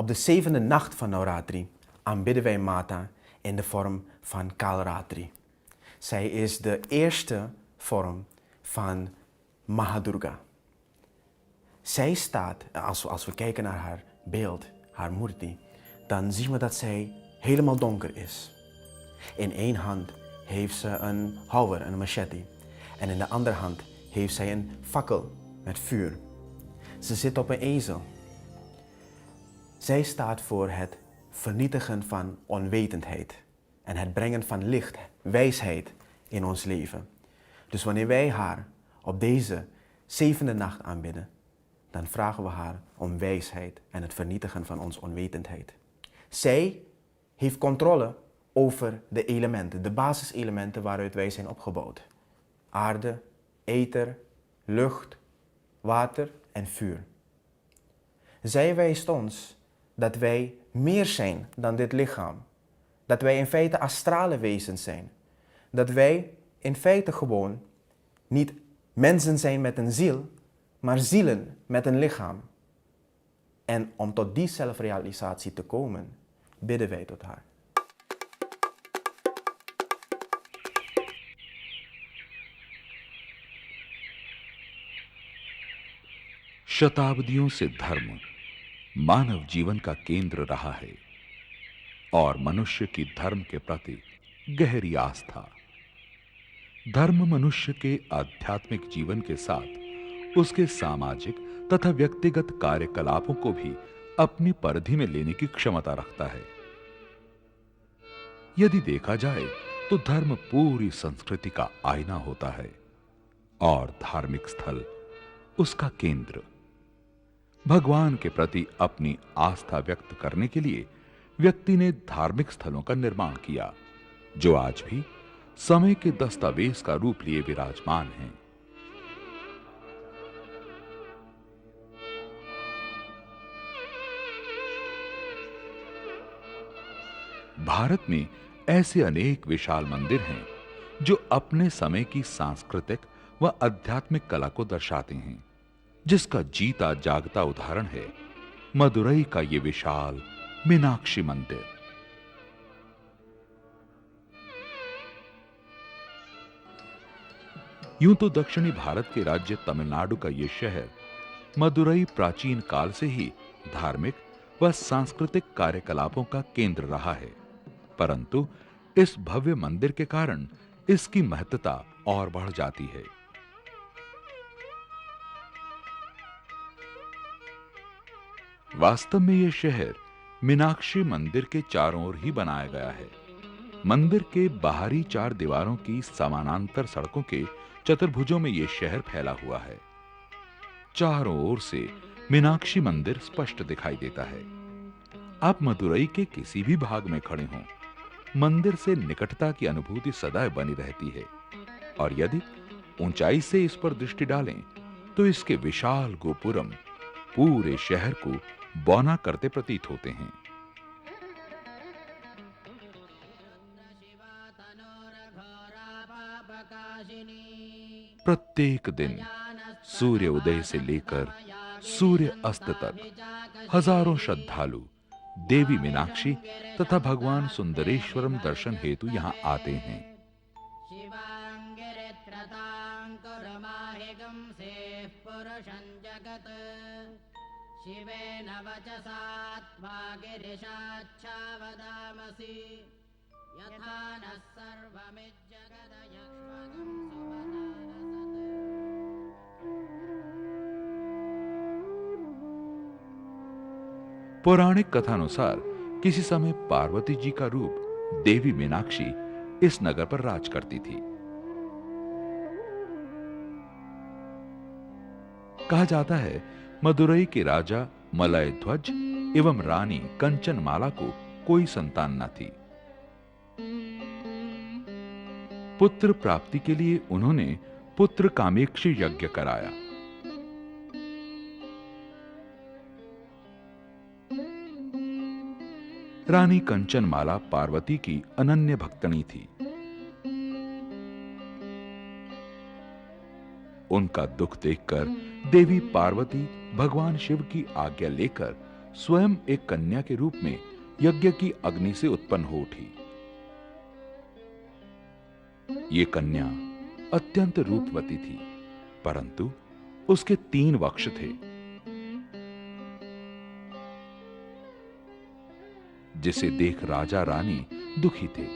Op de zevende nacht van Navratri aanbidden wij Mata in de vorm van Kalratri. Zij is de eerste vorm van Mahadurga. Zij staat, als we kijken naar haar beeld, haar murti, dan zien we dat zij helemaal donker is. In één hand heeft ze een houwer, een machete. En in de andere hand heeft zij een fakkel met vuur. Ze zit op een ezel. Zij staat voor het vernietigen van onwetendheid en het brengen van licht, wijsheid in ons leven. Dus wanneer wij haar op deze zevende nacht aanbidden, dan vragen we haar om wijsheid en het vernietigen van onze onwetendheid. Zij heeft controle over de elementen, de basiselementen waaruit wij zijn opgebouwd. Aarde, ether, lucht, water en vuur. Zij wijst ons dat wij meer zijn dan dit lichaam. Dat wij in feite astrale wezens zijn. Dat wij in feite gewoon niet mensen zijn met een ziel, maar zielen met een lichaam. En om tot die zelfrealisatie te komen, bidden wij tot haar. शताब्दियों से धर्म मानव जीवन का केंद्र रहा है और मनुष्य की धर्म के प्रति गहरी आस्था। धर्म मनुष्य के आध्यात्मिक जीवन के साथ उसके सामाजिक तथा व्यक्तिगत कार्यकलापों को भी अपनी परिधि में लेने की क्षमता रखता है। यदि देखा जाए तो धर्म पूरी संस्कृति का आईना होता है और धार्मिक स्थल उसका केंद्र। भगवान के प्रति अपनी आस्था व्यक्त करने के लिए व्यक्ति ने धार्मिक स्थलों का निर्माण किया, जो आज भी समय के दस्तावेज का रूप लिए विराजमान हैं। भारत में ऐसे अनेक विशाल मंदिर हैं जो अपने समय की सांस्कृतिक व आध्यात्मिक कला को दर्शाते हैं, जिसका जीता जागता उदाहरण है मदुरई का ये विशाल मीनाक्षी मंदिर। यूं तो दक्षिणी भारत के राज्य तमिलनाडु का ये शहर मदुरई प्राचीन काल से ही धार्मिक व सांस्कृतिक कार्यकलापों का केंद्र रहा है, परंतु इस भव्य मंदिर के कारण इसकी महत्ता और बढ़ जाती है। वास्तव में यह शहर मीनाक्षी मंदिर के चारों ओर ही बनाया गया है। मंदिर के बाहरी चार दीवारों की समानांतर सड़कों के चतुर्भुजों में यह शहर फैला हुआ है। चारों ओर से मीनाक्षी मंदिर स्पष्ट दिखाई देता है। आप मदुरई के किसी भी भाग में खड़े हों, मंदिर से निकटता की अनुभूति सदैव बनी रहती है, और यदि ऊंचाई से इस पर दृष्टि डालें तो इसके विशाल गोपुरम पूरे शहर को बौना करते प्रतीत होते हैं। प्रत्येक दिन सूर्य उदय से लेकर सूर्य अस्त तक हजारों श्रद्धालु देवी मीनाक्षी तथा भगवान सुंदरेश्वरम दर्शन हेतु यहां आते हैं। शिवेन वचसात्मा गिरिशाच्छा वदामसि यथा नः सर्वमिज्जगदयक्ष्मगं सुवदारसत्। पौराणिक कथानुसार किसी समय पार्वती जी का रूप देवी मीनाक्षी इस नगर पर राज करती थी। कहा जाता है मदुरई के राजा मलय ध्वज एवं रानी कंचनमाला को कोई संतान न थी। पुत्र प्राप्ति के लिए उन्होंने पुत्र कामेक्षी यज्ञ कराया। रानी कंचनमाला पार्वती की अनन्य भक्तनी थी। उनका दुख देखकर देवी पार्वती भगवान शिव की आज्ञा लेकर स्वयं एक कन्या के रूप में यज्ञ की अग्नि से उत्पन्न हो उठी। ये कन्या अत्यंत रूपवती थी, परंतु उसके 3 वक्ष थे, जिसे देख राजा रानी दुखी थे।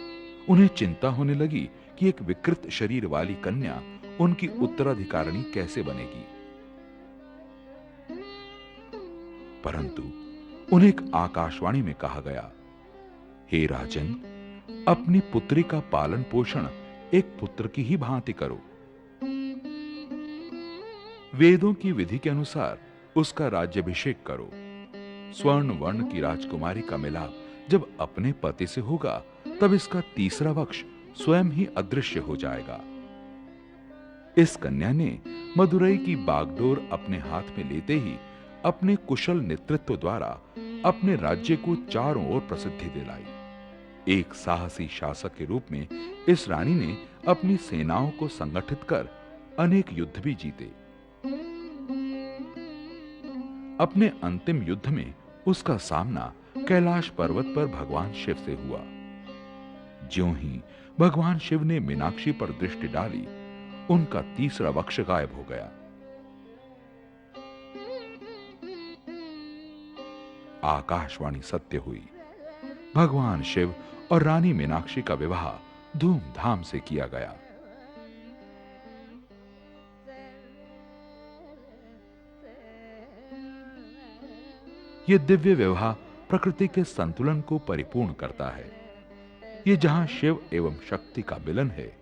उन्हें चिंता होने लगी कि एक विकृत शरीर वाली कन्या उनकी उत्तराधिकारिणी कैसे बनेगी। परंतु उन्हें एक आकाशवाणी में कहा गया, हे राजन, अपनी पुत्री का पालन पोषण एक पुत्र की ही भांति करो। वेदों की विधि के अनुसार उसका राज्याभिषेक करो। स्वर्ण वर्ण की राजकुमारी का मिलाप जब अपने पति से होगा, तब इसका तीसरा वक्ष स्वयं ही अदृश्य हो जाएगा। इस कन्या ने मदुरई की बागडोर अपने हाथ में लेते ही अपने कुशल नेतृत्व द्वारा अपने राज्य को चारों ओर प्रसिद्धि दिलाई। एक साहसी शासक के रूप में इस रानी ने अपनी सेनाओं को संगठित कर अनेक युद्ध भी जीते। अपने अंतिम युद्ध में उसका सामना कैलाश पर्वत पर भगवान शिव से हुआ। ज्यों ही भगवान शिव ने मीनाक्षी पर दृष्टि डाली, उनका तीसरा वक्ष गायब हो गया। आकाशवाणी सत्य हुई। भगवान शिव और रानी मीनाक्षी का विवाह धूमधाम से किया गया। यह दिव्य विवाह प्रकृति के संतुलन को परिपूर्ण करता है। ये जहां शिव एवं शक्ति का मिलन है,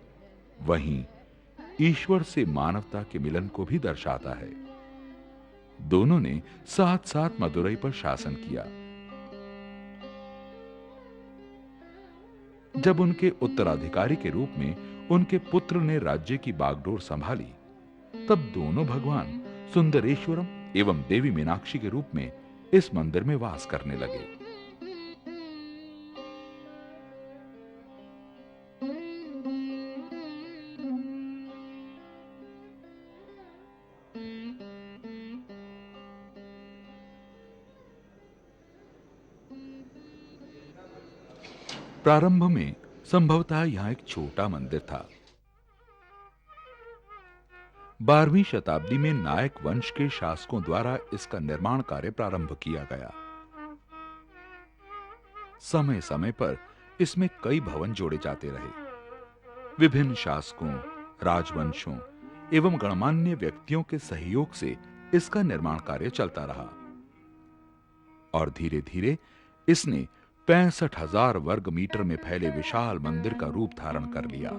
वहीं ईश्वर से मानवता के मिलन को भी दर्शाता है। दोनों ने साथ साथ मदुरई पर शासन किया। जब उनके उत्तराधिकारी के रूप में उनके पुत्र ने राज्य की बागडोर संभाली, तब दोनों भगवान सुंदरेश्वरम एवं देवी मीनाक्षी के रूप में इस मंदिर में वास करने लगे। प्रारंभ में संभवतः यहां एक छोटा मंदिर था। 12वीं शताब्दी में नायक वंश के शासकों द्वारा इसका निर्माण कार्य प्रारंभ किया गया। समय समय पर इसमें कई भवन जोड़े जाते रहे। विभिन्न शासकों, राजवंशों एवं गणमान्य व्यक्तियों के सहयोग से इसका निर्माण कार्य चलता रहा और धीरे धीरे इसने 65,000 वर्ग मीटर में फैले विशाल मंदिर का रूप धारण कर लिया।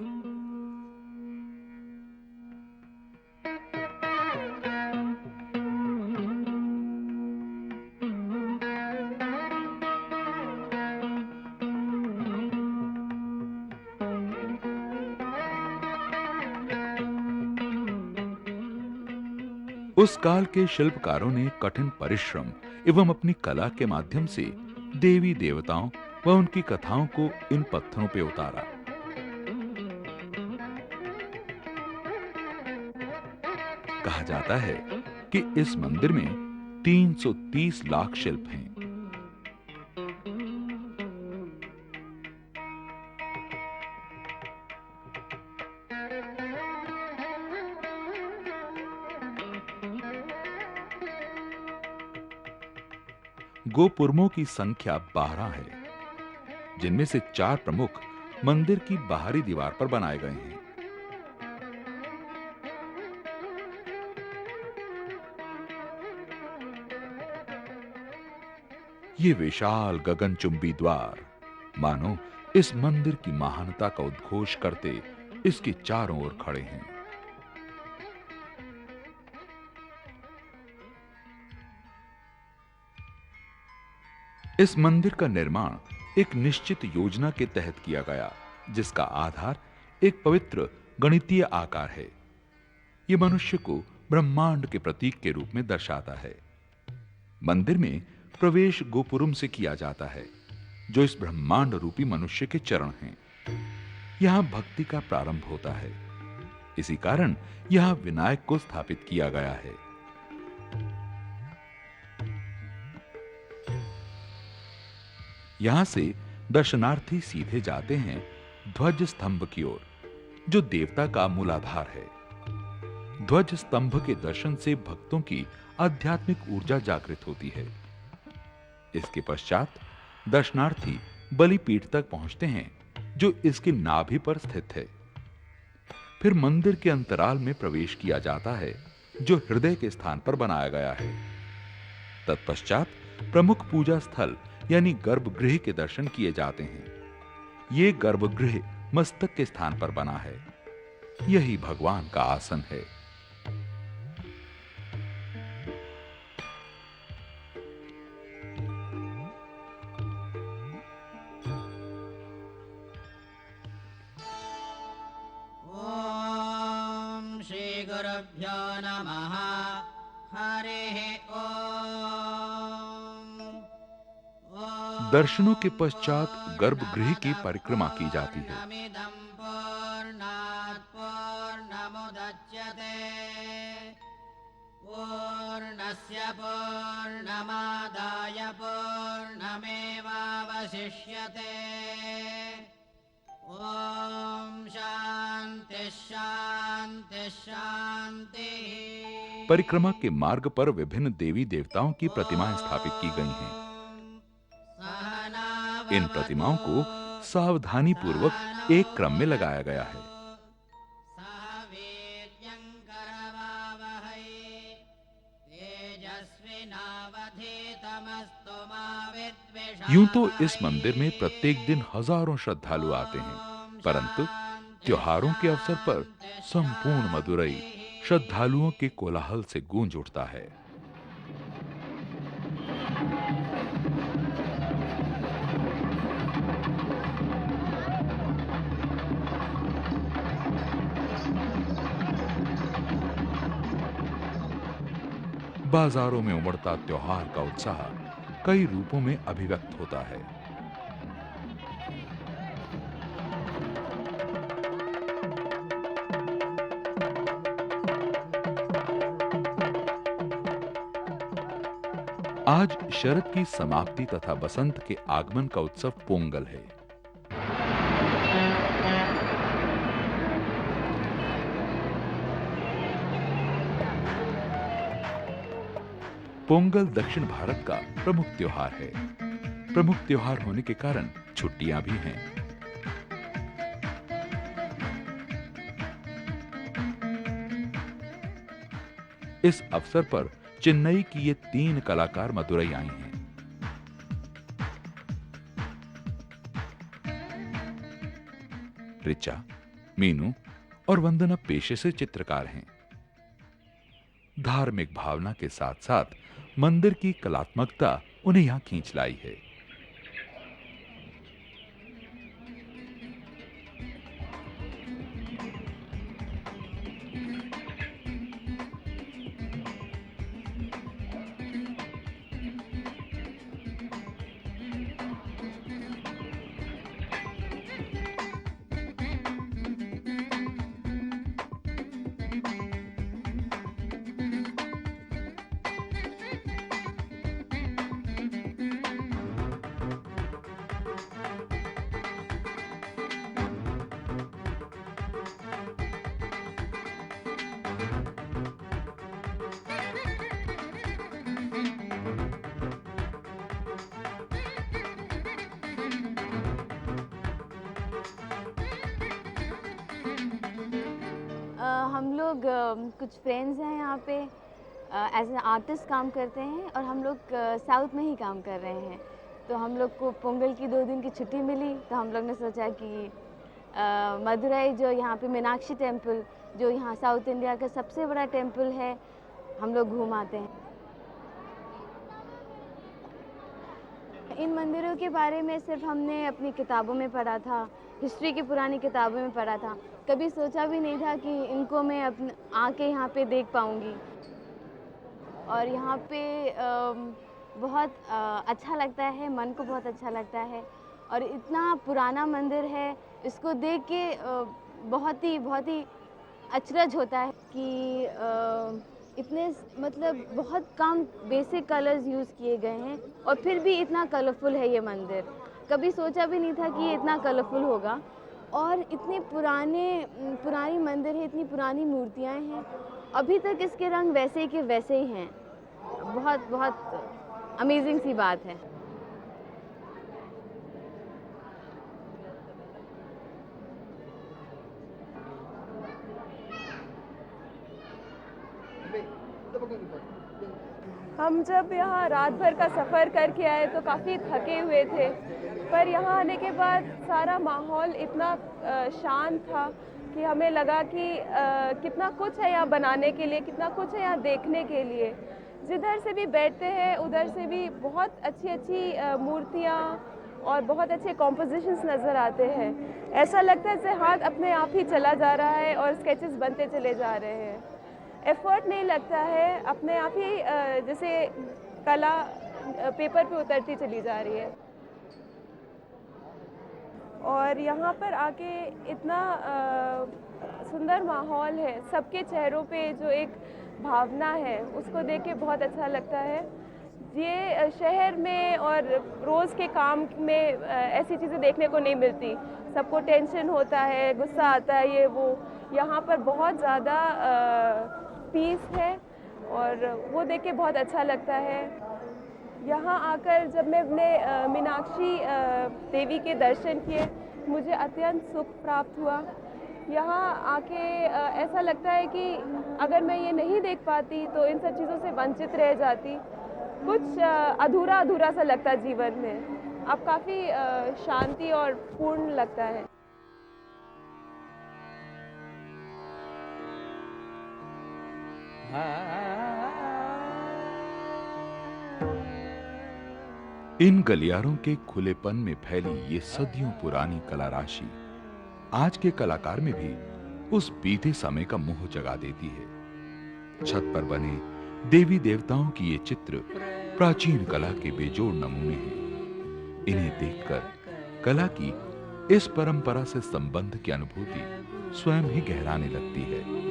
उस काल के शिल्पकारों ने कठिन परिश्रम एवं अपनी कला के माध्यम से देवी देवताओं व उनकी कथाओं को इन पत्थरों पे उतारा। कहा जाता है कि इस मंदिर में 330 लाख शिल्प हैं। गोपुरमों की संख्या 12 है, जिनमें से 4 प्रमुख मंदिर की बाहरी दीवार पर बनाए गए हैं। ये विशाल गगनचुंबी द्वार मानो इस मंदिर की महानता का उद्घोष करते इसके चारों ओर खड़े हैं। इस मंदिर का निर्माण एक निश्चित योजना के तहत किया गया, जिसका आधार एक पवित्र गणितीय आकार है। यह मनुष्य को ब्रह्मांड के प्रतीक के रूप में दर्शाता है। मंदिर में प्रवेश गोपुरम से किया जाता है, जो इस ब्रह्मांड रूपी मनुष्य के चरण हैं। यहां भक्ति का प्रारंभ होता है। इसी कारण यहां विनायक को स्थापित किया गया है। यहां से दर्शनार्थी सीधे जाते हैं ध्वज स्तंभ की ओर, जो देवता का मूलाधार है। ध्वज स्तंभ के दर्शन से भक्तों की आध्यात्मिक ऊर्जा जागृत होती है। इसके पश्चात दर्शनार्थी बलिपीठ तक पहुंचते हैं, जो इसके नाभि पर स्थित है। फिर मंदिर के अंतराल में प्रवेश किया जाता है, जो हृदय के स्थान पर बनाया गया है। तत्पश्चात प्रमुख पूजा स्थल यानी गर्भगृह के दर्शन किए जाते हैं। ये गर्भगृह मस्तक के स्थान पर बना है। यही भगवान का आसन है। ॐ श्रीगुरुभ्यो नमः। हरिः ॐ। दर्शनों के पश्चात गर्भगृह की परिक्रमा की जाती है। पूर्णमिदं पूर्णात् पूर्णमुदच्यते पूर्णस्य पूर्णमादाय पूर्णमेवावशिष्यते। ॐ शान्ति शान्ति शान्तिः। परिक्रमा के मार्ग पर विभिन्न देवी देवताओं की प्रतिमाएं स्थापित की गई हैं। इन प्रतिमाओं को सावधानी पूर्वक एक क्रम में लगाया गया है। यूं तो इस मंदिर में प्रत्येक दिन हजारों श्रद्धालु आते हैं, परंतु त्योहारों के अवसर पर संपूर्ण मदुरई श्रद्धालुओं के कोलाहल से गूंज उठता है। बाजारों में उमड़ता त्योहार का उत्साह कई रूपों में अभिव्यक्त होता है। आज शरद की समाप्ति तथा बसंत के आगमन का उत्सव पोंगल है। पोंगल दक्षिण भारत का प्रमुख त्योहार है। प्रमुख त्योहार होने के कारण छुट्टियां भी हैं। इस अवसर पर चेन्नई की ये 3 कलाकार मदुरई आई हैं। रिचा, मीनू और वंदना पेशे से चित्रकार हैं। धार्मिक भावना के साथ साथ मंदिर की कलात्मकता उन्हें यहां खींच लाई है। हम लोग कुछ फ्रेंड्स हैं यहाँ पे एज एन आर्टिस्ट काम करते हैं और हम लोग साउथ में ही काम कर रहे हैं। तो हम लोग को पोंगल की 2 दिन की छुट्टी मिली, तो हम लोग ने सोचा कि मदुरई जो यहाँ पे मीनाक्षी टेम्पल, जो यहाँ साउथ इंडिया का सबसे बड़ा टेम्पल है, हम लोग घूम आते हैं। इन मंदिरों के बारे में सिर्फ हमने अपनी किताबों में पढ़ा था, हिस्ट्री की पुरानी किताबों में पढ़ा था। कभी सोचा भी नहीं था कि इनको मैं आके यहाँ पे देख पाऊँगी। और यहाँ पे बहुत अच्छा लगता है, मन को बहुत अच्छा लगता है। और इतना पुराना मंदिर है, इसको देख के बहुत ही अचरज होता है कि इतने मतलब बहुत कम बेसिक कलर्स यूज़ किए गए हैं और फिर भी इतना कलरफुल है ये मंदिर। कभी सोचा भी नहीं था कि ये इतना कलरफुल होगा। और इतने पुरानी मंदिर है, इतनी पुरानी मूर्तियाँ हैं, अभी तक इसके रंग वैसे के वैसे ही हैं। बहुत बहुत अमेजिंग सी बात है। हम जब यहाँ रात भर का सफ़र करके आए तो काफ़ी थके हुए थे, पर यहाँ आने के बाद सारा माहौल इतना शांत था कि हमें लगा कि कितना कुछ है यहाँ बनाने के लिए, कितना कुछ है यहाँ देखने के लिए। जिधर से भी बैठते हैं उधर से भी बहुत अच्छी मूर्तियाँ और बहुत अच्छे कॉम्पोजिशंस नज़र आते हैं। ऐसा लगता है जैसे हाथ अपने आप ही चला जा रहा है और स्केचेस बनते चले जा रहे हैं। एफर्ट नहीं लगता है, अपने आप ही जैसे कला पेपर पे उतरती चली जा रही है। और यहाँ पर आके इतना सुंदर माहौल है, सबके चेहरों पे जो एक भावना है उसको देख के बहुत अच्छा लगता है। ये शहर में और रोज़ के काम में ऐसी चीज़ें देखने को नहीं मिलती। सबको टेंशन होता है, गुस्सा आता है, ये वो। यहाँ पर बहुत ज़्यादा पीस है और वो देख के बहुत अच्छा लगता है। यहाँ आकर जब मैं अपने मीनाक्षी देवी के दर्शन किए, मुझे अत्यंत सुख प्राप्त हुआ। यहाँ आके ऐसा लगता है कि अगर मैं ये नहीं देख पाती तो इन सब चीज़ों से वंचित रह जाती। कुछ अधूरा सा लगता है जीवन में। अब काफ़ी शांति और पूर्ण लगता है। इन गलियारों के खुलेपन में फैली ये सदियों पुरानी कला राशि आज के कलाकार में भी उस बीते समय का मोह जगा देती है। छत पर बने देवी देवताओं की ये चित्र प्राचीन कला के बेजोड़ नमूने हैं। इन्हें देखकर कला की इस परंपरा से संबंध की अनुभूति स्वयं ही गहराने लगती है।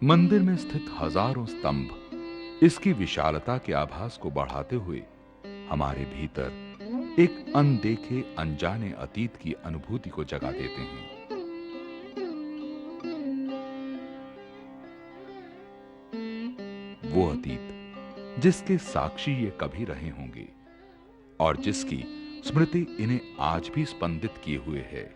मंदिर में स्थित हजारों स्तंभ इसकी विशालता के आभास को बढ़ाते हुए हमारे भीतर एक अनदेखे अनजाने अतीत की अनुभूति को जगा देते हैं। वो अतीत जिसके साक्षी ये कभी रहे होंगे और जिसकी स्मृति इन्हें आज भी स्पंदित किए हुए है।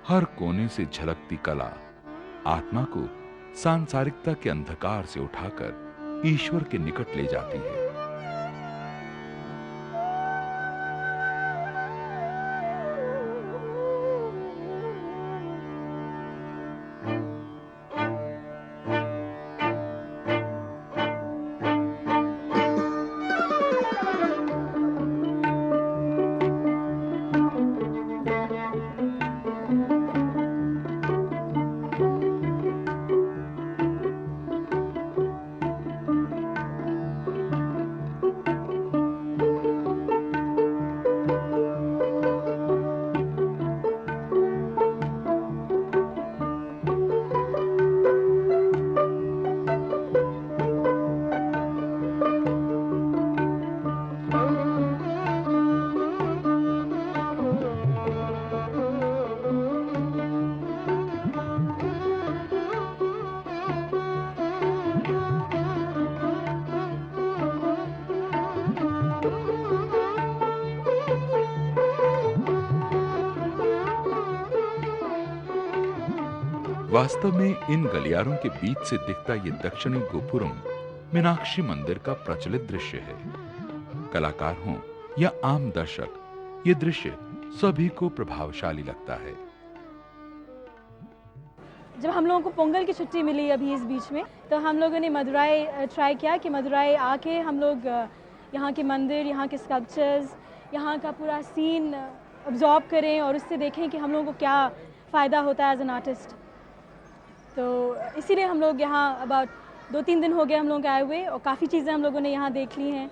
हर कोने से झलकती कला आत्मा को सांसारिकता के अंधकार से उठाकर ईश्वर के निकट ले जाती है। वास्तव में इन गलियारों के बीच से दिखता ये दक्षिणी गोपुरम मीनाक्षी मंदिर का प्रचलित दृश्य है। कलाकार हों या आम दर्शक, ये दृश्य सभी को प्रभावशाली लगता है। जब हम लोगों को पोंगल की छुट्टी मिली अभी इस बीच में, तो हम लोगों ने मदुराई ट्राई किया कि मदुराई आके हम लोग यहाँ के मंदिर, यहाँ के स्कल्पचर्स, यहाँ का पूरा सीन अब्जॉर्ब करें और उससे देखें कि हम लोगों को क्या फ़ायदा होता है एज एन आर्टिस्ट। तो इसीलिए हम लोग यहाँ अबाउट 2-3 दिन हो गए हम लोग आए हुए और काफ़ी चीज़ें हम लोगों ने यहाँ देख ली हैं।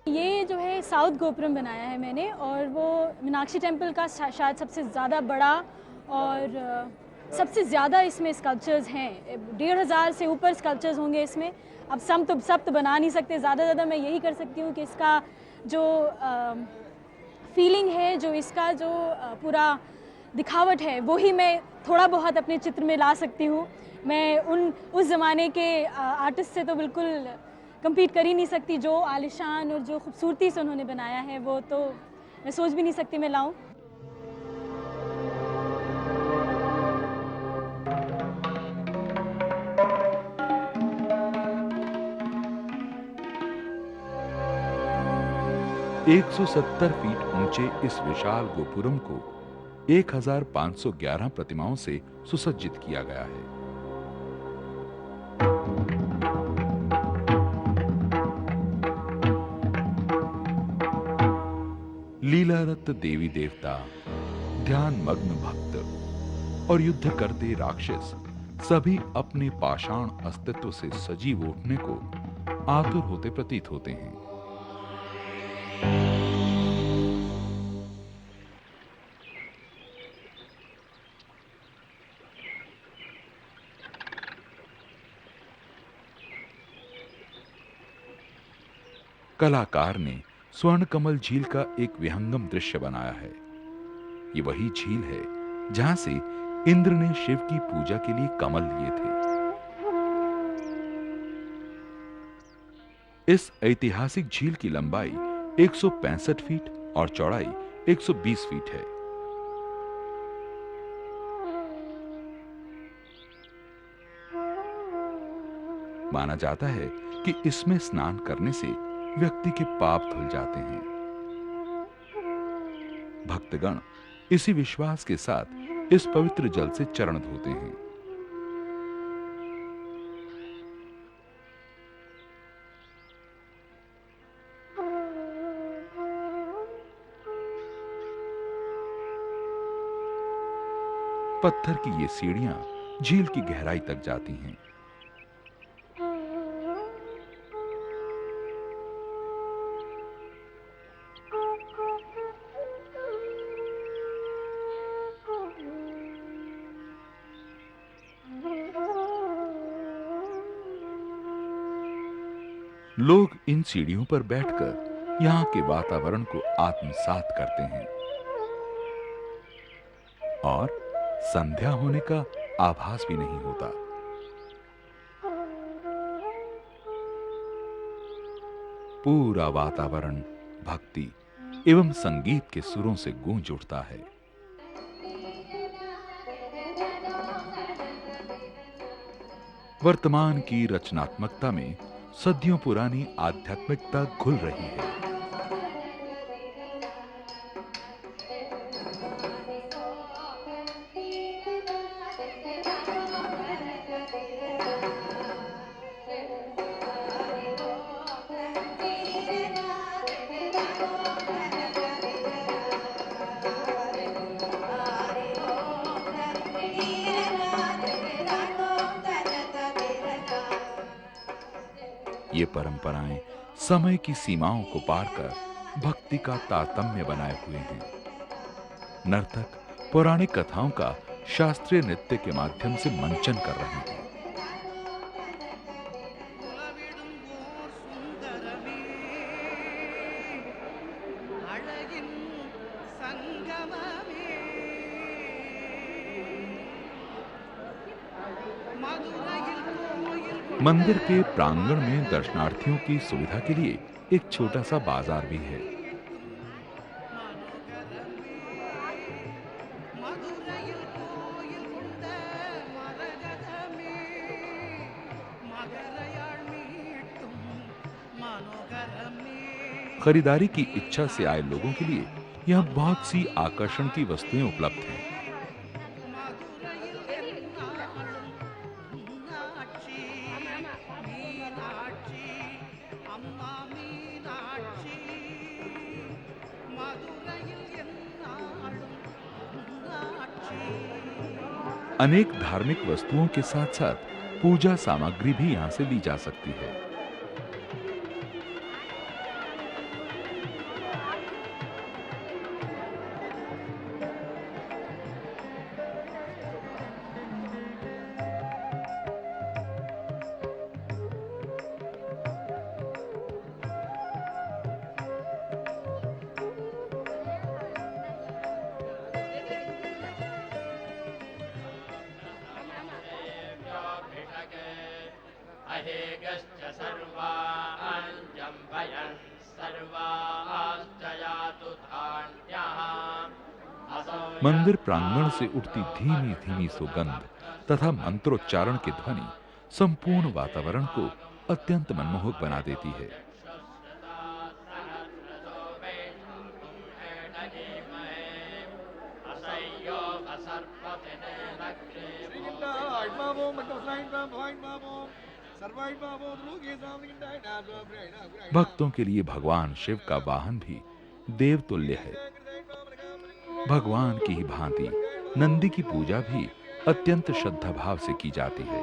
ये जो है साउथ गोपुरम बनाया है मैंने, और वो मीनाक्षी टेम्पल का शायद सबसे ज़्यादा बड़ा और सबसे ज़्यादा इसमें स्कल्पचर्स हैं। 1500 से ऊपर स्कल्पचर्स होंगे इसमें। अब सब तो बना नहीं सकते, ज़्यादा मैं यही कर सकती हूँ कि इसका जो फीलिंग है, जो इसका जो पूरा दिखावट है, वो ही मैं थोड़ा बहुत अपने चित्र में ला सकती हूँ। मैं उस ज़माने के आर्टिस्ट से तो बिल्कुल कम्पीट कर ही नहीं सकती। जो आलिशान और जो खूबसूरती से उन्होंने बनाया है, वो तो मैं सोच भी नहीं सकती मैं लाऊं। एक 170 फीट ऊंचे इस विशाल गोपुरम को 1511 प्रतिमाओं से सुसज्जित किया गया है। लीलारत देवी देवता, ध्यान मग्न भक्त और युद्ध करते राक्षस सभी अपने पाषाण अस्तित्व से सजीव उठने को आतुर होते प्रतीत होते हैं। कलाकार ने स्वर्ण कमल झील का एक विहंगम दृश्य बनाया है। ये वही झील है जहां से इंद्र ने शिव की पूजा के लिए कमल लिए थे। इस ऐतिहासिक झील की लंबाई 165 फीट और चौड़ाई 120 फीट है। माना जाता है कि इसमें स्नान करने से व्यक्ति के पाप धुल जाते हैं। भक्तगण इसी विश्वास के साथ इस पवित्र जल से चरण धोते हैं। पत्थर की ये सीढ़ियां झील की गहराई तक जाती हैं। लोग इन सीढ़ियों पर बैठकर यहाँ के वातावरण को आत्मसात करते हैं और संध्या होने का आभास भी नहीं होता। पूरा वातावरण भक्ति एवं संगीत के सुरों से गूंज उठता है। वर्तमान की रचनात्मकता में सदियों पुरानी आध्यात्मिकता घुल रही है। ये परंपराएं समय की सीमाओं को पार कर भक्ति का तारतम्य बनाए हुए हैं। नर्तक पौराणिक कथाओं का शास्त्रीय नृत्य के माध्यम से मंचन कर रहे हैं। मंदिर के प्रांगण में दर्शनार्थियों की सुविधा के लिए एक छोटा सा बाजार भी है। खरीदारी की इच्छा से आए लोगों के लिए यह बहुत सी आकर्षण की वस्तुएं उपलब्ध हैं। अनेक धार्मिक वस्तुओं के साथ साथ पूजा सामग्री भी यहां से ली जा सकती है। अहेगश्च सर्वाञ्जम्भयन् सर्वाश्चयातु धान्यः। मंदिर प्रांगण से उठती धीमी धीमी सुगंध तथा मंत्रोच्चारण की ध्वनि संपूर्ण वातावरण को अत्यंत मनमोहक बना देती है। भक्तों के लिए भगवान शिव का वाहन भी देवतुल्य है। भगवान की ही भांति नंदी की पूजा भी अत्यंत श्रद्धा भाव से की जाती है।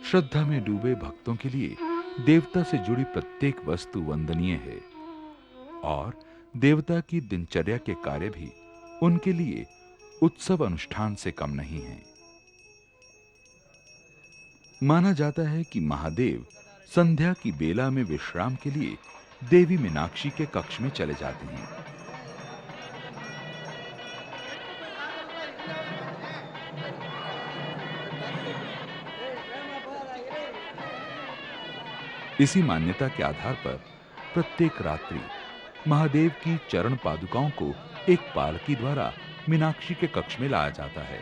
श्रद्धा में डूबे भक्तों के लिए देवता से जुड़ी प्रत्येक वस्तु वंदनीय है और देवता की दिनचर्या के कार्य भी उनके लिए उत्सव अनुष्ठान से कम नहीं है। माना जाता है कि महादेव संध्या की बेला में विश्राम के लिए देवी मीनाक्षी के कक्ष में चले जाते हैं। इसी मान्यता के आधार पर प्रत्येक रात्रि महादेव की चरण पादुकाओं को एक पालकी द्वारा मीनाक्षी के कक्ष में लाया जाता है।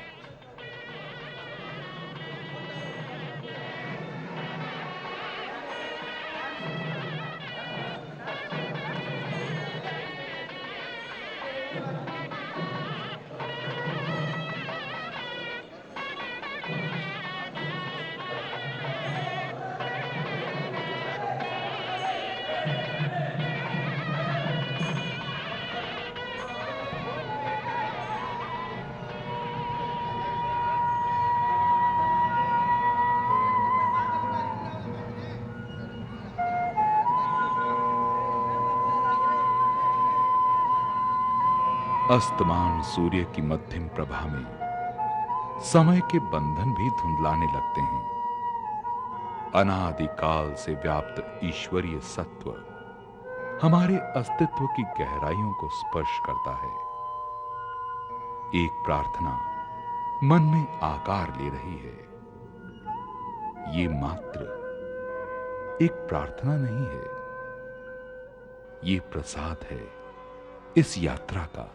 अस्तमान सूर्य की मध्यम प्रभा में समय के बंधन भी धुंधलाने लगते हैं। अनादिकाल से व्याप्त ईश्वरीय सत्व हमारे अस्तित्व की गहराइयों को स्पर्श करता है। एक प्रार्थना मन में आकार ले रही है। ये मात्र एक प्रार्थना नहीं है, ये प्रसाद है इस यात्रा का।